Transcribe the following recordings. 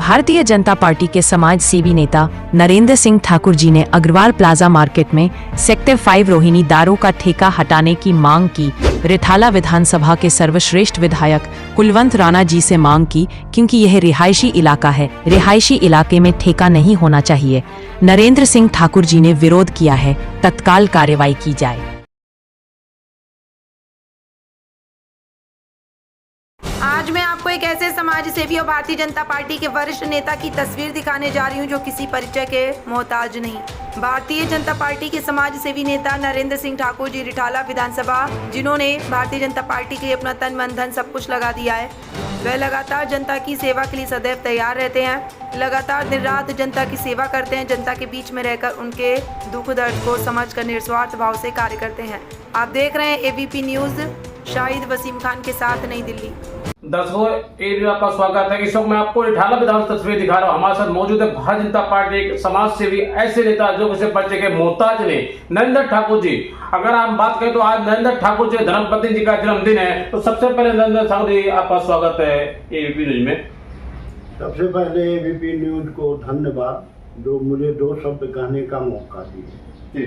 Bharatiya Janata party के समाज सेवी नेता नरेंद्र सिंह ठाकुर जी ने अग्रवाल प्लाजा मार्केट में सेक्टर 5 रोहिणी दारू का ठेका हटाने की मांग की। रिठाला विधानसभा के सर्वश्रेष्ठ विधायक कुलवंत राणा जी से मांग की, क्योंकि यह रिहायशी इलाका है, रिहायशी इलाके में ठेका नहीं होना चाहिए। नरेंद्र सिंह ठाकुर जी ने विरोध किया है, तत्काल कार्रवाई की जाए। आज मैं आपको एक ऐसे समाज सेवी और भारतीय जनता पार्टी के वरिष्ठ नेता की तस्वीर दिखाने जा रही हूं जो किसी परिचय के मोहताज नहीं। भारतीय जनता पार्टी के समाज सेवी नेता नरेंद्र सिंह ठाकुर जी, रिठाला विधानसभा, जिन्होंने भारतीय जनता पार्टी के लिए अपना तन मन धन सब कुछ लगा दिया है। वह लगातार जनता की सेवा के लिए सदैव तैयार रहते हैं, लगातार दिन रात जनता की सेवा करते हैं, जनता के बीच में रहकर उनके दुख दर्द को समझकर निस्वार्थ भाव से कार्य करते हैं। आप देख रहे हैं एबीपी न्यूज, शाहिद वसीम खान के साथ, नई दिल्ली। दर्शकों, आपका स्वागत है। इस वक्त मैं आपको रिठाला विधानसभा तस्वीर दिखा रहा हूँ। हमारे साथ मौजूद है भारतीय जनता पार्टी एक समाज सेवी, ऐसे नेता जो किसी परिचय के मोहताज ने, नरेंद्र ठाकुर जी। अगर हम बात करें तो आज नरेंद्र ठाकुर जी धर्मपत्नी जी का जन्मदिन है, तो सबसे पहले नरेंद्र ठाकुर जी, आपका स्वागत है एबीपी न्यूज में। सबसे पहले एबीपी न्यूज को धन्यवाद जो मुझे 2 शब्द कहने का मौका दिया।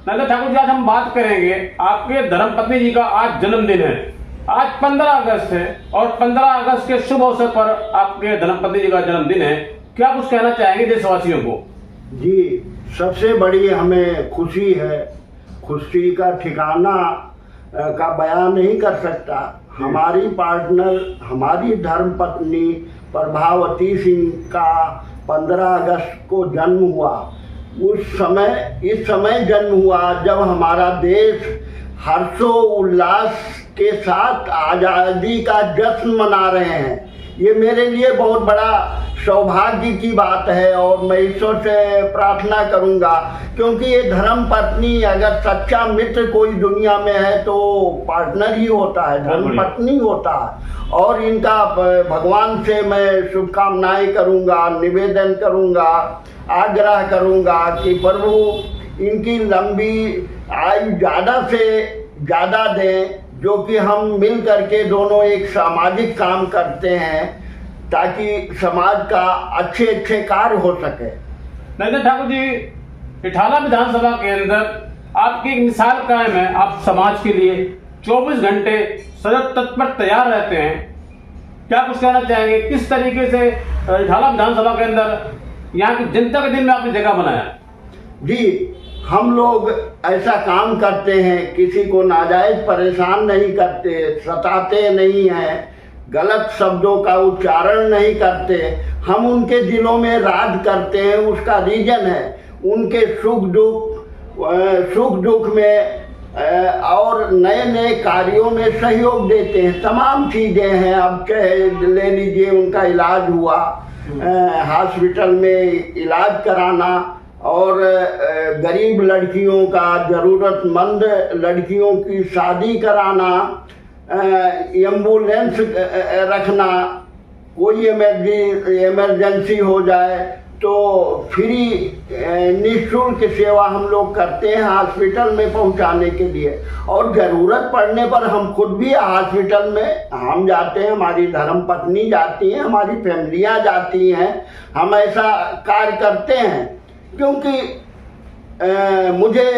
नरेंद्र ठाकुर जी, आज हम बात करेंगे आपके धर्मपत्नी जी का आज जन्मदिन है। आज 15 अगस्त है और 15 अगस्त के शुभ अवसर पर आपके धर्मपत्नी जी का जन्मदिन है। क्या कुछ कहना चाहेंगे देशवासियों को? जी, सबसे बड़ी हमें खुशी है। खुशी का ठिकाना का बयान नहीं कर सकता। हमारी पार्टनर, हमारी धर्मपत्नी प्रभावती सिंह का 15 अगस्त को जन्म हुआ। इस समय जन्म हुआ जब हमारा देश हर्षोल्लास के साथ आज़ादी का जश्न मना रहे हैं। ये मेरे लिए बहुत बड़ा सौभाग्य की बात है और मैं ईश्वर से प्रार्थना करूंगा, क्योंकि ये धर्म पत्नी, अगर सच्चा मित्र कोई दुनिया में है तो पार्टनर ही होता है, धर्म पत्नी होता है। और इनका भगवान से मैं शुभकामनाएं करूंगा, निवेदन करूंगा, आग्रह करूंगा कि प्रभु इनकी लंबी आयु ज़्यादा से ज़्यादा दें, जो कि हम मिल करके दोनों एक सामाजिक काम करते हैं ताकि समाज का अच्छे अच्छे कार्य हो सके। नरेंद्र ठाकुर जी, रिठाला विधानसभा के अंदर आपकी एक मिसाल कायम है। आप समाज के लिए 24 घंटे सदैव तत्पर तैयार रहते हैं। क्या कुछ कहना चाहेंगे? किस तरीके से रिठाला विधानसभा के अंदर यहाँ की जनता के दिल में आपने जगह बनाया? जी, हम लोग ऐसा काम करते हैं, किसी को नाजायज परेशान नहीं करते, सताते नहीं हैं, गलत शब्दों का उच्चारण नहीं करते। हम उनके दिलों में राज करते हैं। उसका रीजन है उनके सुख दुख में और नए नए कार्यों में सहयोग देते हैं। तमाम चीज़ें हैं। अब ले लीजिए, उनका इलाज हुआ, हॉस्पिटल में इलाज कराना, और गरीब लड़कियों का, ज़रूरतमंद लड़कियों की शादी कराना, एम्बुलेंस रखना, कोई इमरजेंसी हो जाए तो फ्री निःशुल्क सेवा हम लोग करते हैं हॉस्पिटल में पहुंचाने के लिए। और ज़रूरत पड़ने पर हम खुद भी हॉस्पिटल में हम जाते हैं, हमारी धर्मपत्नी जाती हैं, हमारी फैमिलियां जाती हैं। हम ऐसा कार्य करते हैं क्योंकि मुझे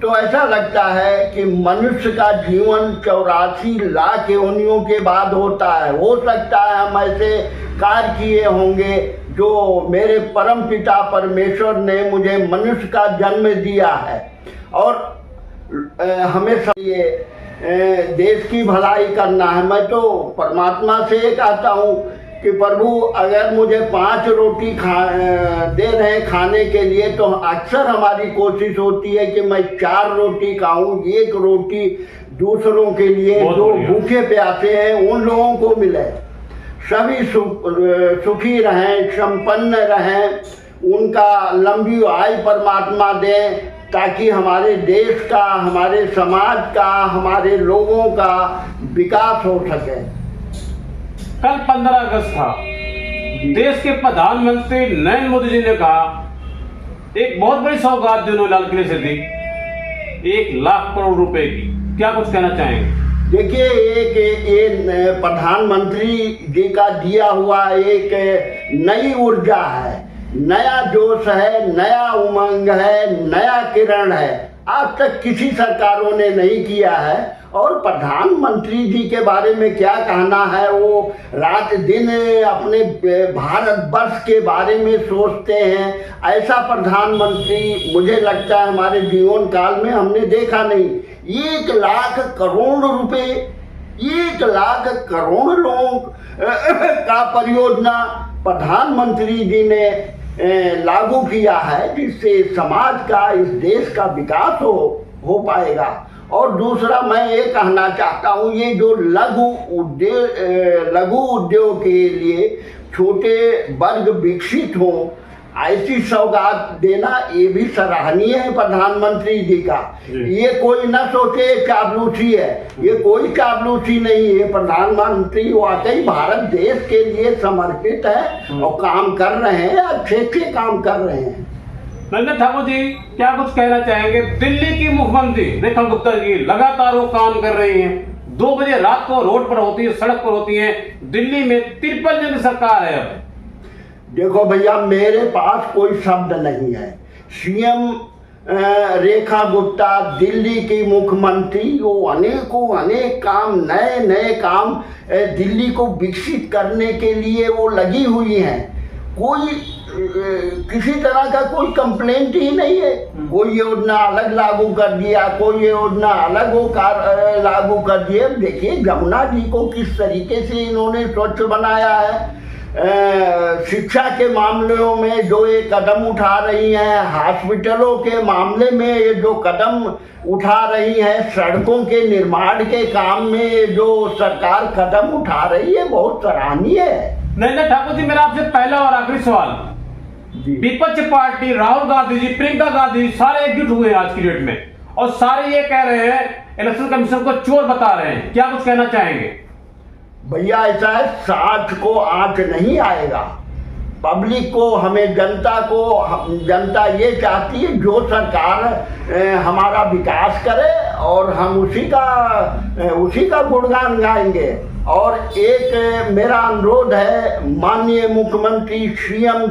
तो ऐसा लगता है कि मनुष्य का जीवन 84 लाख योनियों के बाद होता है। हो सकता है हम ऐसे कार्य किए होंगे जो मेरे परम पिता परमेश्वर ने मुझे मनुष्य का जन्म दिया है। और हमेशा ये देश की भलाई करना है। मैं तो परमात्मा से ये कहता हूँ कि प्रभु, अगर मुझे 5 रोटी दे रहे खाने के लिए, तो अक्सर हमारी कोशिश होती है कि मैं 4 रोटी खाऊं, 1 रोटी दूसरों के लिए जो भूखे प्यासे हैं उन लोगों को मिले। सभी सुखी रहें, संपन्न रहें, उनका लंबी आयु परमात्मा दें, ताकि हमारे देश का, हमारे समाज का, हमारे लोगों का विकास हो सके। कल 15 अगस्त था। देश के प्रधानमंत्री नरेंद्र मोदी जी ने कहा, एक बहुत बड़ी सौगात जो उन्होंने लाल किले से दी, 1 लाख करोड़ रुपए की। क्या कुछ कहना चाहेंगे? देखिए, एक ये प्रधानमंत्री जी का दिया हुआ एक नई ऊर्जा है, नया जोश है, नया उमंग है, नया किरण है। आज तक किसी सरकारों ने नहीं किया है। और प्रधानमंत्री जी के बारे में क्या कहना है, वो रात दिन अपने भारत वर्ष के बारे में सोचते हैं। ऐसा प्रधानमंत्री मुझे लगता है हमारे जीवन काल में हमने देखा नहीं। 1 लाख करोड़ रुपए, 1 लाख करोड़ लोगों का परियोजना प्रधानमंत्री जी ने लागू किया है, जिससे समाज का, इस देश का विकास हो पाएगा। और दूसरा मैं ये कहना चाहता हूँ, ये जो लघु उद्योग के लिए छोटे वर्ग विकसित हों, ऐसी सौगात देना ये भी सराहनीय है प्रधानमंत्री जी का। ये कोई न सोचे चापलूसी है, ये कोई चापलूसी नहीं है। प्रधानमंत्री वाकई भारत देश के लिए समर्पित है और काम कर रहे हैं, अच्छे काम कर रहे हैं। नरेंद्र ठाकुर जी क्या कुछ कहना चाहेंगे? दिल्ली की मुख्यमंत्री रेखा गुप्ता जी लगातार वो काम कर रही हैं, 2 बजे रात को रोड पर होती है, सड़क पर होती हैं। दिल्ली में 53 जन सरकार है। अब देखो भैया, मेरे पास कोई शब्द नहीं है। सीएम रेखा गुप्ता दिल्ली की मुख्यमंत्री, वो अनेक काम, नए काम दिल्ली को विकसित करने के लिए वो लगी हुई हैं। कोई किसी तरह का कोई कंप्लेंट ही नहीं है। कोई योजना अलग लागू कर दिया, कोई योजना अलग लागू कर दिया। देखिए जमुना जी को किस तरीके से इन्होंने स्वच्छ बनाया है। शिक्षा के मामलों में जो ये कदम उठा रही हैं, हॉस्पिटलों के मामले में ये जो कदम उठा रही हैं, सड़कों के निर्माण के काम में जो सरकार कदम उठा रही है, बहुत सराहनीय है। नरेंद्र ठाकुर जी, मेरा आपसे पहला और आखिरी सवाल, विपक्ष पार्टी राहुल गांधी जी, प्रियंका गांधी जी सारे एकजुट हुए हैं आज की डेट में, और सारे ये कह रहे हैं इलेक्शन कमीशन को चोर बता रहे हैं। क्या कुछ कहना चाहेंगे? भैया ऐसा है, साठ को आंच नहीं आएगा। पब्लिक को, हमें जनता ये चाहती है जो सरकार हमारा विकास करे और हम उसी का गुणगान गाएंगे। और एक मेरा अनुरोध है, माननीय मुख्यमंत्री, सीएम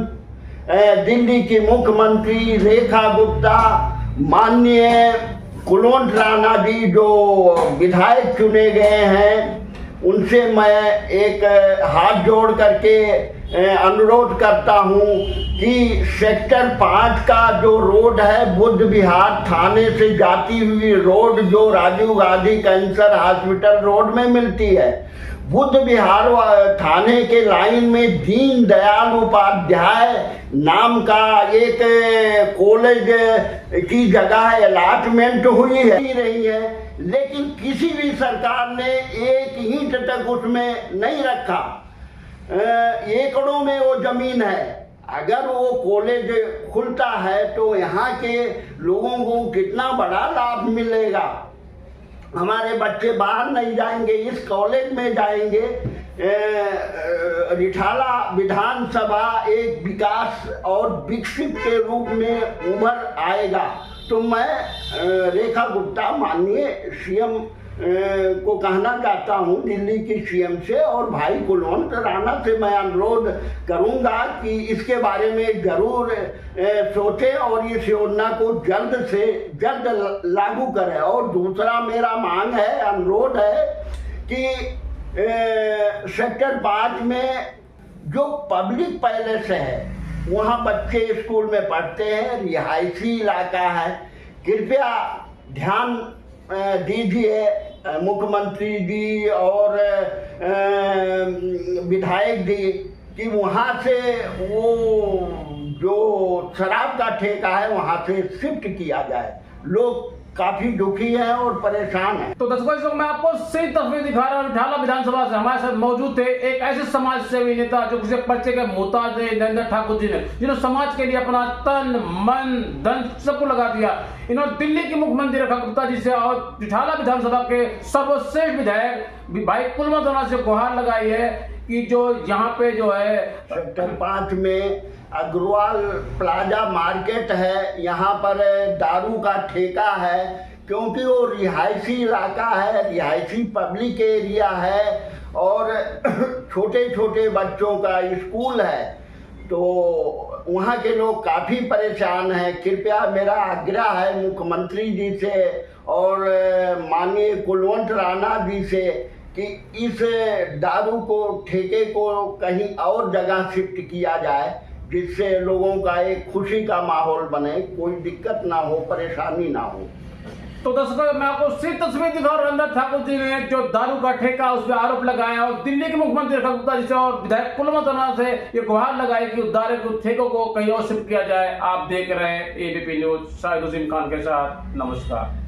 दिल्ली की मुख्यमंत्री रेखा गुप्ता, माननीय कुलवंत राणा जी जो विधायक चुने गए हैं, उनसे मैं एक हाथ जोड़ करके अनुरोध करता हूं कि सेक्टर 5 का जो रोड है, बुद्ध विहार थाने से जाती हुई रोड जो Rajiv Gandhi cancer hospital road में मिलती है, बुद्ध विहार थाने के लाइन में दीन दयाल उपाध्याय नाम का एक कॉलेज की जगह अलॉटमेंट हुई है, लेकिन किसी भी सरकार ने एक ईंट तक उसमें नहीं रखा। एकड़ों में वो जमीन है। अगर वो कॉलेज खुलता है तो यहाँ के लोगों को कितना बड़ा लाभ मिलेगा। हमारे बच्चे बाहर नहीं जाएंगे, इस कॉलेज में जाएंगे। रिठाला विधानसभा एक विकास और विकसित के रूप में उभर आएगा। तो मैं रेखा गुप्ता माननीय सीएम को कहना चाहता हूं, दिल्ली की सीएम से और भाई कुलवंत राणा से मैं अनुरोध करूंगा कि इसके बारे में जरूर सोचें और इस योजना को जल्द से जल्द लागू करें। और दूसरा मेरा मांग है, अनुरोध है कि सेक्टर 5 में जो पब्लिक पैलेस है, वहाँ बच्चे स्कूल में पढ़ते हैं, रिहायशी इलाका है, कृपया ध्यान दीजिए मुख्यमंत्री जी और विधायक जी कि वहाँ से वो जो शराब का ठेका है वहाँ से शिफ्ट किया जाए। लोग काफी दुखी है और परेशान है। तो दर्शकों, मैं आपको सही तस्वीर दिखा रहा हूँ। रिठाला विधानसभा से हमारे साथ मौजूद थे एक ऐसे समाज सेवी नेता जो किसी पर्चे के मोहताज नहीं, नरेंद्र ठाकुर जी ने, जिन्होंने समाज के लिए अपना तन मन धन सबको लगा दिया। इन्होंने दिल्ली की मुख्यमंत्री रेखा गुप्ता जी से और रिठाला विधानसभा के सर्वश्रेष्ठ विधायक भाई कुलवंत राणा से गुहार लगाई है कि जो यहाँ पे जो है सेक्टर 5 में अग्रवाल प्लाजा मार्केट है, यहाँ पर दारू का ठेका है, क्योंकि वो रिहायशी इलाका है, रिहायशी पब्लिक एरिया है और छोटे छोटे बच्चों का स्कूल है, तो वहाँ के लोग काफ़ी परेशान हैं। कृपया मेरा आग्रह है मुख्यमंत्री जी से और माननीय कुलवंत राणा जी से कि इस दारू को ठेके को कहीं और जगह शिफ्ट किया जाए, जिससे लोगों का एक खुशी का माहौल बने, कोई दिक्कत ना हो, परेशानी ना हो। तो दर्शकों, मैं आपको सिर्फ तस्वीर दिखा रहा हूं। नरेंद्र ठाकुर जी ने जो दारू का ठेका उस पर आरोप लगाया और दिल्ली के मुख्यमंत्री रेखा गुप्ता जी से और विधायक कुलवंत राणा से ये गुहार लगाई कि दारू के ठेकों को कहीं और शिफ्ट किया जाए। आप देख रहे हैं एबीपी न्यूज, शाहिद हुसैन खान के साथ। नमस्कार।